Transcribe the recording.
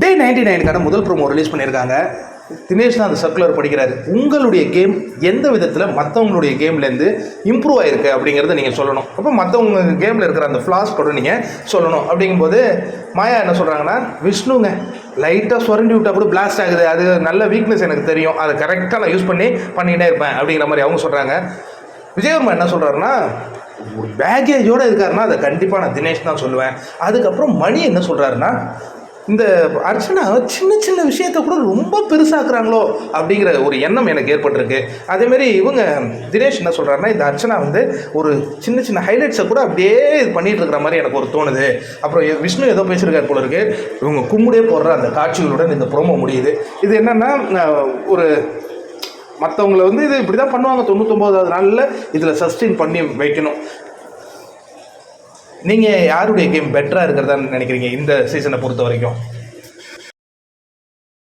டே 99க்கான முதல் promo release பண்ணியிருக்காங்க. தினேஷ் தான் அந்த சர்க்குலர் படிக்கிறாரு. உங்களுடைய கேம் எந்த விதத்தில் மற்றவங்களுடைய கேம்லேருந்து இம்ப்ரூவ் ஆகிருக்கு அப்படிங்கிறத நீங்கள் சொல்லணும். அப்போ மற்றவங்க கேமில் இருக்கிற அந்த ஃப்ளாஸ் கூட நீங்கள் சொல்லணும். அப்படிங்கும்போது மாயா என்ன சொல்கிறாங்கன்னா, விஷ்ணுங்க லைட்டாக சுரண்டி விட்டால் கூட பிளாஸ்ட் ஆகுது, அது நல்ல வீக்னஸ் எனக்கு தெரியும், அதை கரெக்டாக நான் யூஸ் பண்ணிக்கிட்டே இருப்பேன் அப்படிங்கிற மாதிரி அவங்க சொல்கிறாங்க. விஜயவர்மா என்ன சொல்கிறாருன்னா, ஒரு பேகேஜோடு இருக்காருன்னா அதை கண்டிப்பாக நான் தினேஷ் தான் சொல்லுவேன். அதுக்கப்புறம் மணி என்ன சொல்கிறாருன்னா, இந்த அர்ச்சனா சின்ன சின்ன விஷயத்த கூட ரொம்ப பெருசாக்குறாங்களோ அப்படிங்கிற ஒரு எண்ணம் எனக்கு ஏற்பட்டிருக்கு. அதேமாரி இவங்க தினேஷ் என்ன சொல்கிறாருன்னா, இந்த அர்ச்சனா ஒரு சின்ன சின்ன ஹைலைட்ஸை கூட அப்படியே இது பண்ணிகிட்டு இருக்கிற மாதிரி எனக்கு ஒரு தோணுது. அப்புறம் விஷ்ணு ஏதோ பேசியிருக்காரு போல இருக்கு. இவங்க கும்முடே போடுற அந்த காட்சிகளுடன் இந்த ப்ரோமோ முடியுது. இது என்னென்னா, ஒரு மற்றவங்களை இது இப்படி தான் பண்ணுவாங்க 99வது நாளில் இதில் சஸ்டெயின் பண்ணி வைக்கணும். நீங்கள் யாருடைய கேம் பெட்டராக இருக்கிறதான்னு நினைக்கிறீங்க இந்த சீசனை பொறுத்த வரைக்கும்?